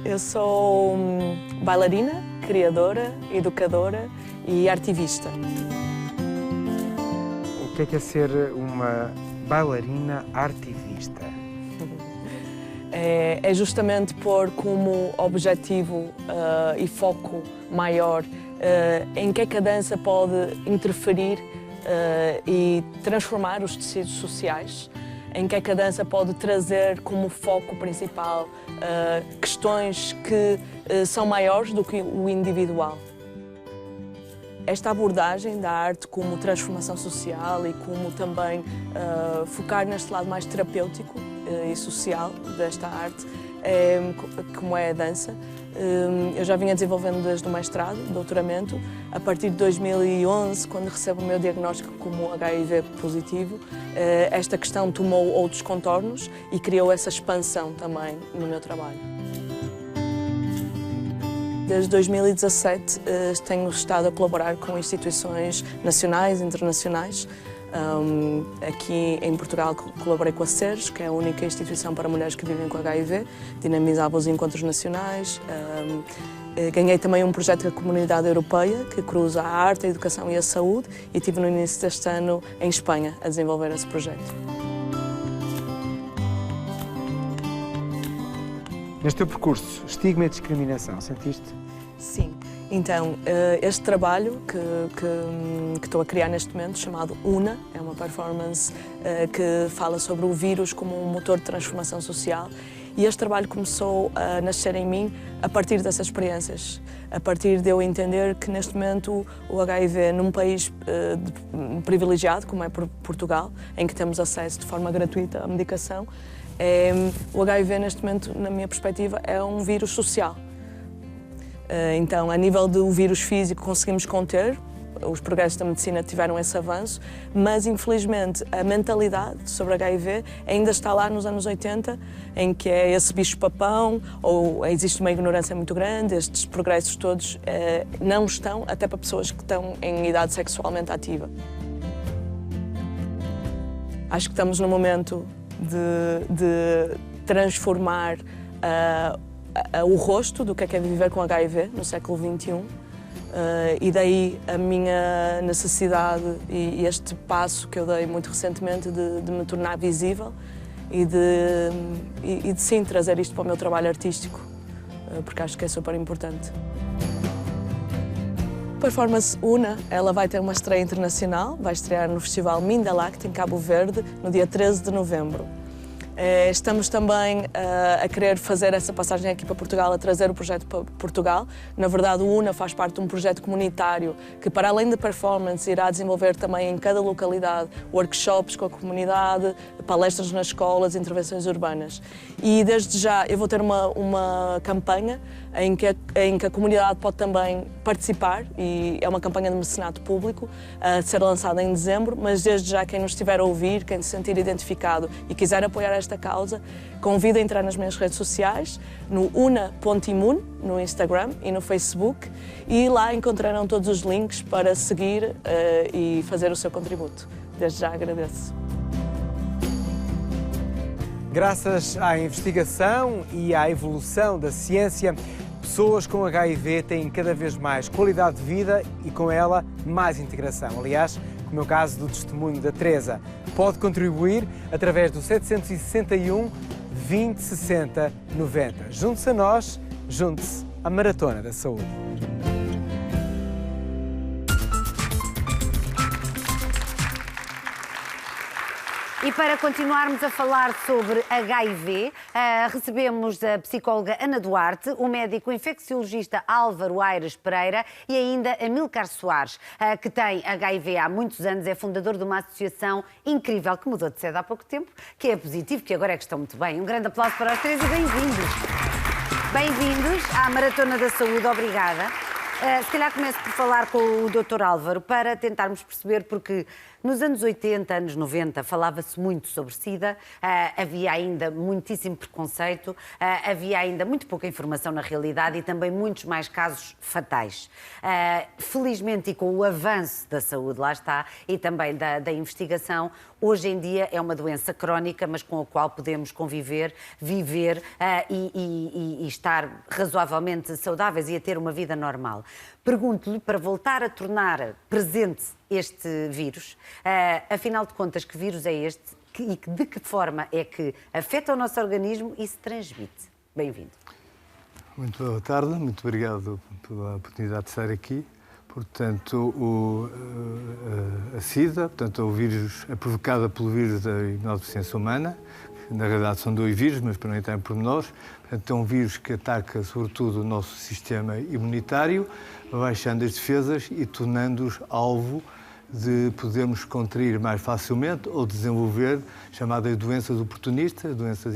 Eu sou bailarina, criadora, educadora e artivista. O que é ser uma bailarina artivista? É justamente pôr como objetivo e foco maior em que é que a dança pode interferir e transformar os tecidos sociais, em que é que a dança pode trazer como foco principal questões que são maiores do que o individual. Esta abordagem da arte como transformação social e como também focar neste lado mais terapêutico e social desta arte, como é a dança, eu já vinha desenvolvendo desde o mestrado, doutoramento. A partir de 2011, quando recebo o meu diagnóstico como HIV positivo, esta questão tomou outros contornos e criou essa expansão também no meu trabalho. Desde 2017 tenho estado a colaborar com instituições nacionais e internacionais. Aqui em Portugal colaborei com a CERS, que é a única instituição para mulheres que vivem com HIV, dinamizava os encontros nacionais. Ganhei também um projeto da Comunidade Europeia, que cruza a arte, a educação e a saúde, e estive no início deste ano em Espanha a desenvolver esse projeto. Neste teu percurso, estigma e discriminação, sentiste? Sim. Então, este trabalho que estou a criar neste momento, chamado UNA, é uma performance que fala sobre o vírus como um motor de transformação social. E este trabalho começou a nascer em mim a partir dessas experiências, a partir de eu entender que neste momento o HIV, num país privilegiado, como é Portugal, em que temos acesso de forma gratuita à medicação, o HIV neste momento, na minha perspectiva, é um vírus social. Então, a nível do vírus físico, conseguimos conter, os progressos da medicina tiveram esse avanço, mas infelizmente a mentalidade sobre HIV ainda está lá nos anos 80, em que é esse bicho-papão, ou existe uma ignorância muito grande, estes progressos todos não estão, até para pessoas que estão em idade sexualmente ativa. Acho que estamos no momento de transformar o rosto do que é viver com HIV no século XXI. E daí a minha necessidade e este passo que eu dei muito recentemente de me tornar visível e de sim trazer isto para o meu trabalho artístico, porque acho que é super importante. A performance UNA, ela vai ter uma estreia internacional, vai estrear no Festival Mindelact, em Cabo Verde, no dia 13 de novembro. Estamos também a querer fazer essa passagem aqui para Portugal, a trazer o projeto para Portugal. Na verdade, o UNA faz parte de um projeto comunitário que, para além da performance, irá desenvolver também em cada localidade workshops com a comunidade, palestras nas escolas, intervenções urbanas. E desde já eu vou ter uma campanha em que a comunidade pode também participar, e é uma campanha de mecenato público a ser lançada em dezembro, mas desde já quem nos estiver a ouvir, quem se sentir identificado e quiser apoiar esta causa, convido a entrar nas minhas redes sociais, no una.imun, no Instagram e no Facebook, e lá encontrarão todos os links para seguir e fazer o seu contributo. Desde já agradeço. Graças à investigação e à evolução da ciência, pessoas com HIV têm cada vez mais qualidade de vida e, com ela, mais integração. Aliás, como é o caso do testemunho da Teresa. Pode contribuir através do 761 20 60 90. Junte-se a nós, junte-se à Maratona da Saúde. E para continuarmos a falar sobre HIV, recebemos a psicóloga Ana Duarte, o médico infecciologista Álvaro Aires Pereira e ainda Amílcar Soares, que tem HIV há muitos anos, é fundador de uma associação incrível que mudou de sede há pouco tempo, que é positivo, que agora é que estão muito bem. Um grande aplauso para os três e bem-vindos. Bem-vindos à Maratona da Saúde, obrigada. Se calhar começo por falar com o Dr. Álvaro para tentarmos perceber, porque Nos anos 80, anos 90, falava-se muito sobre SIDA, havia ainda muitíssimo preconceito, havia ainda muito pouca informação na realidade e também muitos mais casos fatais. Felizmente, e com o avanço da saúde, lá está, e também da investigação, hoje em dia é uma doença crónica, mas com a qual podemos conviver, viver e estar razoavelmente saudáveis e a ter uma vida normal. Pergunto-lhe, para voltar a tornar presente este vírus, afinal de contas, que vírus é este e de que forma é que afeta o nosso organismo e se transmite? Bem-vindo. Muito boa tarde, muito obrigado pela oportunidade de estar aqui. Portanto, a SIDA, portanto, o vírus é provocada pelo vírus da imunodeficiência humana. Na realidade são 2 vírus, mas para não entrar em pormenores. Portanto, é um vírus que ataca sobretudo o nosso sistema imunitário, baixando as defesas e tornando-os alvo de podermos contrair mais facilmente ou desenvolver chamadas doenças oportunistas, doenças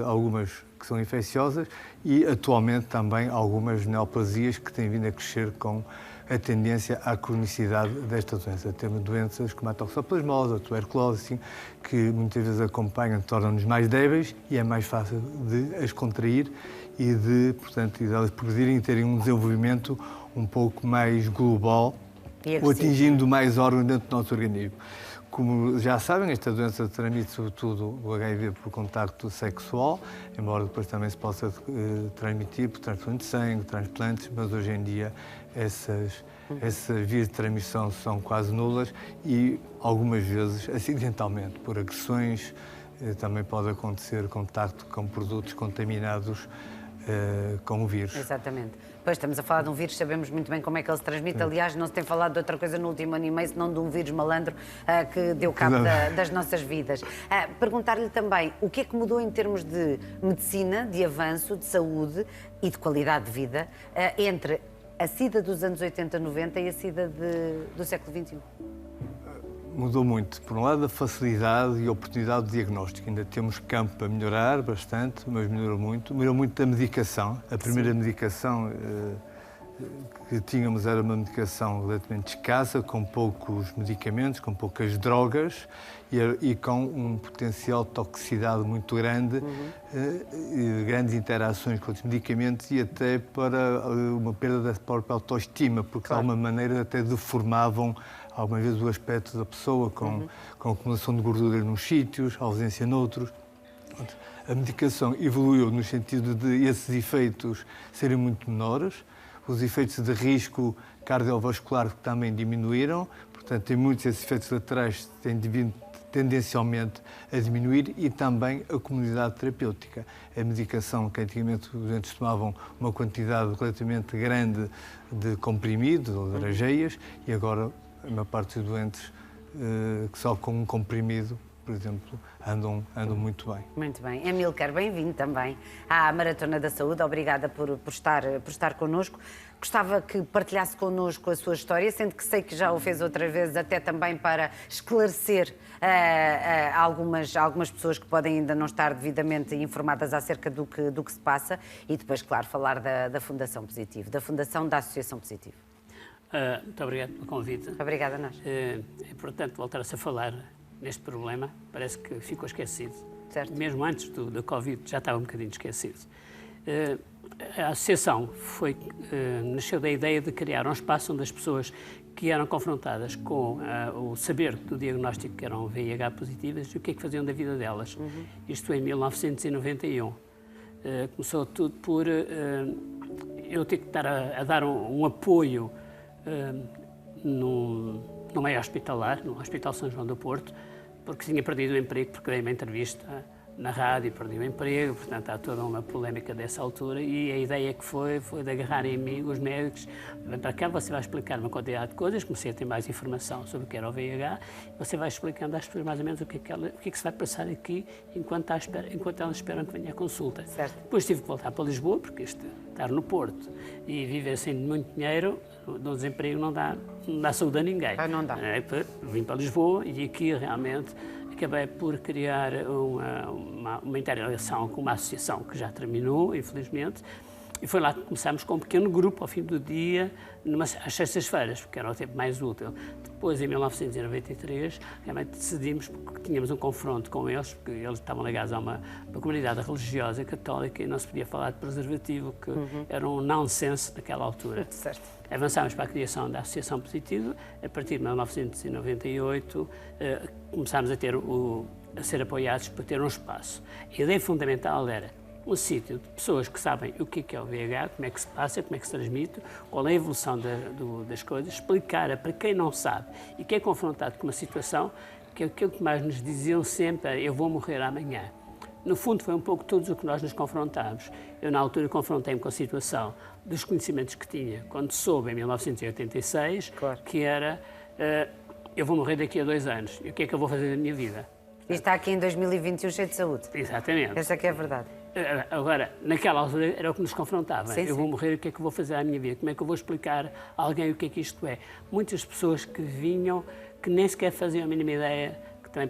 algumas que são infecciosas e atualmente também algumas neoplasias que têm vindo a crescer com a tendência à cronicidade desta doença. Temos doenças como a toxoplasmose, a tuberculose, assim, que muitas vezes acompanham, tornam-nos mais débeis e é mais fácil de as contrair e de, portanto, de elas progredirem e terem um desenvolvimento um pouco mais global ou atingindo mais órgãos dentro do nosso organismo. Como já sabem, esta doença transmite sobretudo o HIV por contacto sexual, embora depois também se possa transmitir por transfusão de sangue, transplantes, mas hoje em dia essas vias de transmissão são quase nulas e algumas vezes acidentalmente, por agressões, também pode acontecer contacto com produtos contaminados com o vírus. Exatamente. Pois estamos a falar de um vírus, sabemos muito bem como é que ele se transmite. Aliás, não se tem falado de outra coisa no último ano e meio, senão de um vírus malandro que deu cabo das nossas vidas. Perguntar-lhe também o que é que mudou em termos de medicina, de avanço, de saúde e de qualidade de vida entre a SIDA dos anos 80, 90 e a SIDA do século XXI. Mudou muito. Por um lado, a facilidade e a oportunidade de diagnóstico. Ainda temos campo para melhorar bastante, mas melhorou muito. Melhorou muito a medicação. A primeira medicação que tínhamos era uma medicação relativamente escassa, com poucos medicamentos, com poucas drogas e com um potencial de toxicidade muito grande, grandes interações com os medicamentos e até para uma perda da própria autoestima, porque de alguma maneira até deformavam algumas vezes o aspecto da pessoa, com acumulação de gordura nos sítios, ausência noutros. A medicação evoluiu no sentido de esses efeitos serem muito menores, os efeitos de risco cardiovascular também diminuíram, portanto, tem muitos esses efeitos laterais que têm vindo tendencialmente a diminuir e também a comunidade terapêutica. A medicação que antigamente os doentes tomavam uma quantidade relativamente grande de comprimidos ou de drageias e agora a maior parte dos doentes que só com um comprimido, por exemplo, andam muito bem. Muito bem. Amílcar, bem-vindo também à Maratona da Saúde. Obrigada por estar connosco. Gostava que partilhasse connosco a sua história, sendo que sei que já o fez outras vezes, até também para esclarecer algumas pessoas que podem ainda não estar devidamente informadas acerca do que se passa e depois, claro, falar da Fundação Positivo, da Fundação da Associação Positivo. Muito obrigado pelo convite. Obrigada a nós. É importante voltar-se a falar neste problema, parece que ficou esquecido. Certo. Mesmo antes do Covid já estava um bocadinho esquecido. A associação nasceu da ideia de criar um espaço onde as pessoas que eram confrontadas com o saber do diagnóstico que eram VIH positivas e o que é que faziam da vida delas. Isto em 1991. Começou tudo por eu ter que estar a dar um apoio no meio hospitalar, no Hospital São João do Porto, porque tinha perdido o emprego, porque dei uma entrevista na rádio e perdi o emprego, portanto há toda uma polémica dessa altura e a ideia que foi de agarrarem em mim os médicos, vem para cá, você vai explicar uma quantidade de coisas, comecei a ter mais informação sobre o que era o VIH, você vai explicando às pessoas mais ou menos o que é que se vai passar aqui enquanto elas esperam que venha a consulta. Certo. Depois tive que voltar para Lisboa, porque estar no Porto e viver sem muito dinheiro, no desemprego não dá saúde a ninguém. Não dá. Vim para Lisboa e aqui realmente acabei por criar uma interligação com uma associação que já terminou, infelizmente, E foi lá que começámos com um pequeno grupo, ao fim do dia, às sextas-feiras, porque era o tempo mais útil. Depois, em 1993, realmente decidimos, porque tínhamos um confronto com eles, porque eles estavam ligados a uma comunidade religiosa católica e não se podia falar de preservativo, que era um nonsense naquela altura. Certo. Avançámos para a criação da Associação Positivo. A partir de 1998, começámos a ser apoiados para ter um espaço. A ideia fundamental era um sítio de pessoas que sabem o que é o VIH, como é que se passa, como é que se transmite, qual é a evolução das coisas, explicar para quem não sabe e que é confrontado com uma situação que é aquilo que mais nos diziam sempre, eu vou morrer amanhã. No fundo, foi um pouco tudo o que nós nos confrontámos. Eu, na altura, confrontei-me com a situação dos conhecimentos que tinha, quando soube, em 1986, claro, que era, eu vou morrer daqui a 2 anos, e o que é que eu vou fazer da minha vida? E está aqui em 2021 cheio de saúde. Exatamente. Essa é que é a verdade. Agora, naquela altura era o que nos confrontava. Sim, eu vou morrer, o que é que eu vou fazer à minha vida? Como é que eu vou explicar a alguém o que é que isto é? Muitas pessoas que vinham, que nem sequer faziam a mínima ideia,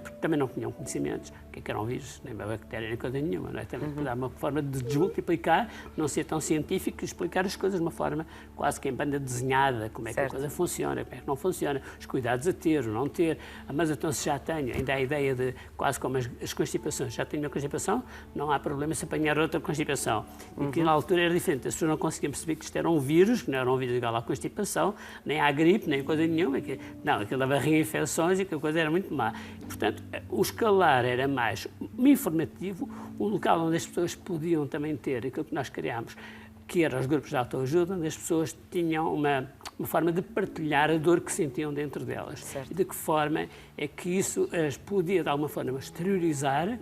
porque também não tinham conhecimentos, o que eram vírus, nem bactéria, nem coisa nenhuma, não é? Também dar uma forma de desmultiplicar, não ser tão científico e explicar as coisas de uma forma quase que em banda desenhada, como é que a coisa funciona, como é que não funciona, os cuidados a ter ou não ter, mas então se já tenho, ainda há a ideia de quase como as constipações, já tenho uma constipação, não há problema se apanhar outra constipação. E que na altura era diferente, as pessoas não conseguiam perceber que isto era um vírus, que não era um vírus igual à constipação, nem à gripe, nem coisa nenhuma, não, aquilo dava reinfecções e que a coisa era muito má. Portanto, o escalar era mais informativo, um local onde as pessoas podiam também ter aquilo que nós criámos, que eram os grupos de autoajuda, onde as pessoas tinham uma forma de partilhar a dor que sentiam dentro delas. Certo. E de que forma é que isso as podia, de alguma forma, exteriorizar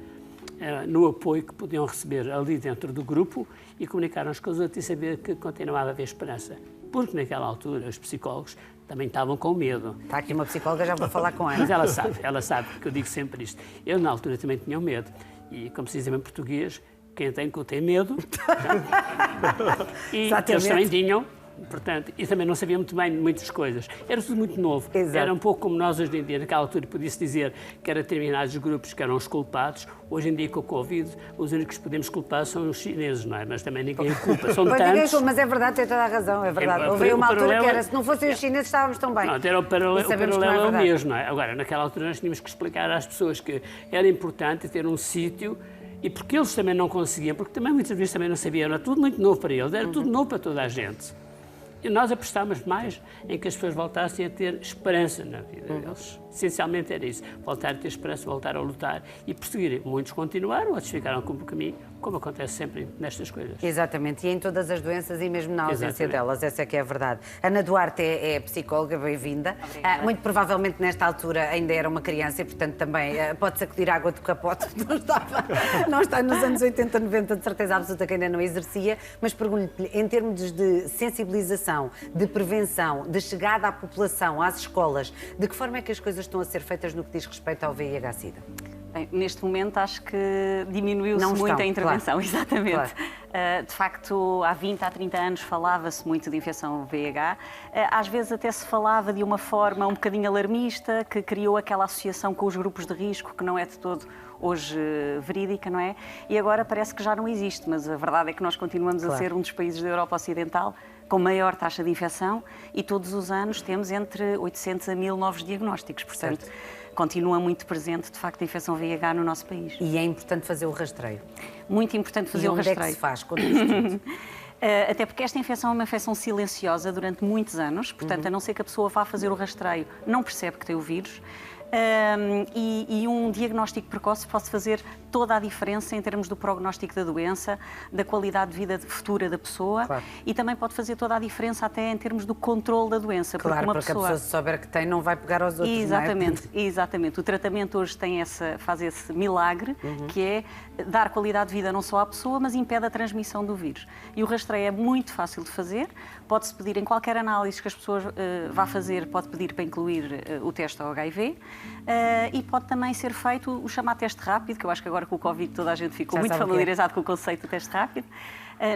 no apoio que podiam receber ali dentro do grupo e comunicar uns com os outros e saber que continuava a haver esperança. Porque naquela altura os psicólogos também estavam com medo. Está aqui uma psicóloga, já vou falar com ela. Mas ela sabe, porque eu digo sempre isto. Eu, na altura, também tinha medo. E, como se diz em português, quem tem cu tem medo. E eles também tinham. Portanto, e também não sabia muito bem muitas coisas. Era tudo muito novo. Exato. Era um pouco como nós hoje em dia, naquela altura podia-se dizer que eram determinados grupos que eram os culpados. Hoje em dia, com o Covid, os únicos que podemos culpar são os chineses, não é? Mas também ninguém culpa. São tantos. Mas é verdade, tem toda a razão, é verdade. Houve uma altura que era, se não fossem os chineses, estávamos tão bem. Não, era o paralelo é o mesmo, não é? Agora, naquela altura nós tínhamos que explicar às pessoas que era importante ter um sítio. E porque eles também não conseguiam, porque também muitas vezes também não sabiam, era tudo muito novo para eles, era tudo novo para toda a gente. E nós apostávamos mais em que as pessoas voltassem a ter esperança na vida deles. Essencialmente era isso, voltar a ter esperança, voltar a lutar e perseguir. Muitos continuaram, outros ficaram com o caminho, como acontece sempre nestas coisas. Exatamente, e em todas as doenças e mesmo na ausência delas, essa é que é a verdade. Ana Duarte é psicóloga, bem-vinda. Muito provavelmente nesta altura ainda era uma criança e, portanto, também pode sacudir água do capote. Não está nos anos 80, 90, de certeza absoluta que ainda não exercia, mas pergunto-lhe, em termos de sensibilização, de prevenção, de chegada à população, às escolas, de que forma é que as coisas estão a ser feitas no que diz respeito ao VIH-Sida? Bem, neste momento acho que diminuiu-se muito a intervenção, claro. Exatamente. Claro. De facto, há 20, há 30 anos falava-se muito de infecção VIH. Às vezes até se falava de uma forma um bocadinho alarmista, que criou aquela associação com os grupos de risco, que não é de todo hoje verídica, não é? E agora parece que já não existe, mas a verdade é que nós continuamos a ser um dos países da Europa Ocidental com maior taxa de infecção e todos os anos temos entre 800 a 1000 novos diagnósticos. Portanto, continua muito presente, de facto, a infecção VIH no nosso país. E é importante fazer o rastreio. Muito importante fazer o rastreio. E onde é que se faz? Conta-nos tudo. Até porque esta infecção é uma infecção silenciosa durante muitos anos, portanto, a não ser que a pessoa vá fazer o rastreio, não percebe que tem o vírus. E um diagnóstico precoce pode fazer toda a diferença em termos do prognóstico da doença, da qualidade de vida futura da pessoa, claro. E também pode fazer toda a diferença até em termos do controle da doença. Claro, porque a pessoa se souber que tem não vai pegar aos outros, exatamente, não é? Exatamente. O tratamento hoje faz esse milagre, que é dar qualidade de vida não só à pessoa, mas impede a transmissão do vírus. E o rastreio é muito fácil de fazer, pode-se pedir em qualquer análise que as pessoas vá fazer, pode pedir para incluir o teste ao HIV, e pode também ser feito o chamado teste rápido, que eu acho que agora com o Covid toda a gente ficou muito familiarizado com o conceito do teste rápido.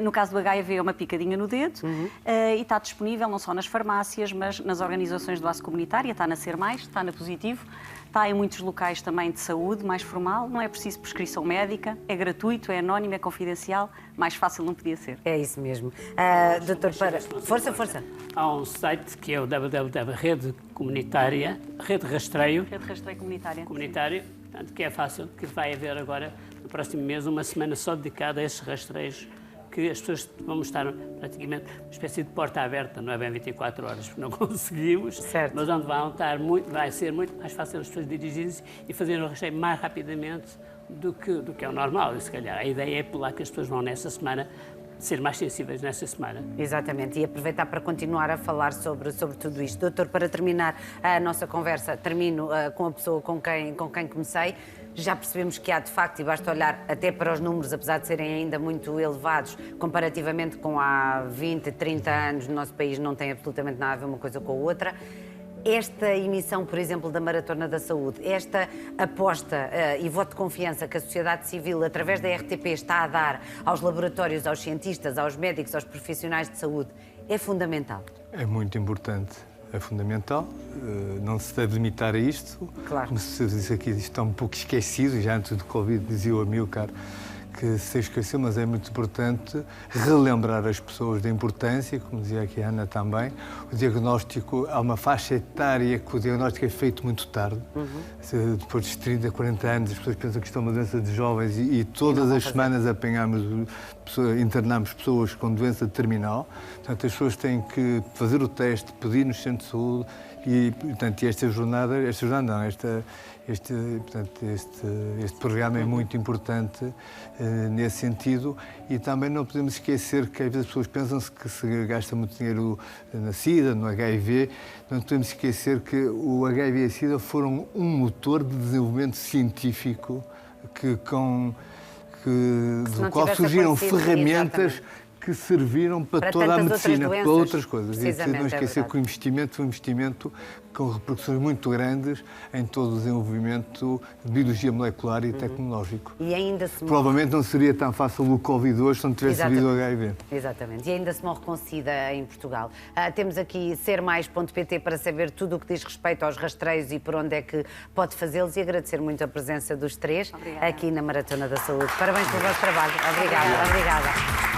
No caso do HIV é uma picadinha no dedo e está disponível não só nas farmácias, mas nas organizações de base comunitária, está na Ser Mais, está na Positivo, está em muitos locais também de saúde, mais formal, não é preciso prescrição médica, é gratuito, é anónimo, é confidencial, mais fácil não podia ser. É isso mesmo. Doutor, força. Há um site que é o www.rede comunitária, rede rastreio. Rede rastreio comunitária. Comunitário, portanto, que é fácil, que vai haver agora, no próximo mês, uma semana só dedicada a esses rastreios, que as pessoas vão estar praticamente uma espécie de porta aberta, não é bem 24 horas, porque não conseguimos, certo. Mas onde vai ser muito mais fácil as pessoas dirigirem-se e fazerem o rastreio mais rapidamente do que é o normal. E, se calhar, a ideia é por lá que as pessoas vão nessa semana ser mais sensíveis nessa semana. Exatamente, e aproveitar para continuar a falar sobre tudo isto. Doutor, para terminar a nossa conversa, termino com a pessoa com quem comecei. Já percebemos que há, de facto, e basta olhar até para os números, apesar de serem ainda muito elevados, comparativamente com há 20, 30 anos, no nosso país não tem absolutamente nada a ver uma coisa com a outra. Esta emissão, por exemplo, da Maratona da Saúde, esta aposta e voto de confiança que a sociedade civil, através da RTP, está a dar aos laboratórios, aos cientistas, aos médicos, aos profissionais de saúde, é fundamental. É muito importante. É fundamental, não se deve limitar a isto. Claro. Como se diz aqui, isto está um pouco esquecido, já antes do Covid dizia o Amilcar que se esqueceu, mas é muito importante relembrar as pessoas da importância, como dizia aqui a Ana também, o diagnóstico, há uma faixa etária que o diagnóstico é feito muito tarde, depois dos 30, 40 anos, as pessoas pensam que isto é uma doença de jovens e todas as semanas internamos pessoas com doença terminal, portanto as pessoas têm que fazer o teste, pedir no centro de saúde e, portanto, este programa é muito importante nesse sentido e também não podemos esquecer que às vezes as pessoas pensam-se que se gasta muito dinheiro na SIDA, no HIV, não podemos esquecer que o HIV e a SIDA foram um motor de desenvolvimento científico do qual surgiram ferramentas que serviram para toda a medicina, para outras coisas. E não esquecer que o investimento foi um investimento com repercussões muito grandes em todo o desenvolvimento de biologia molecular e tecnológico. E ainda provavelmente não seria tão fácil o Covid hoje se não tivesse havido o HIV. Exatamente. E ainda se morre com SIDA em Portugal. Temos aqui sermais.pt para saber tudo o que diz respeito aos rastreios e por onde é que pode fazê-los e agradecer muito a presença dos três aqui na Maratona da Saúde. Parabéns pelo vosso trabalho. Obrigada.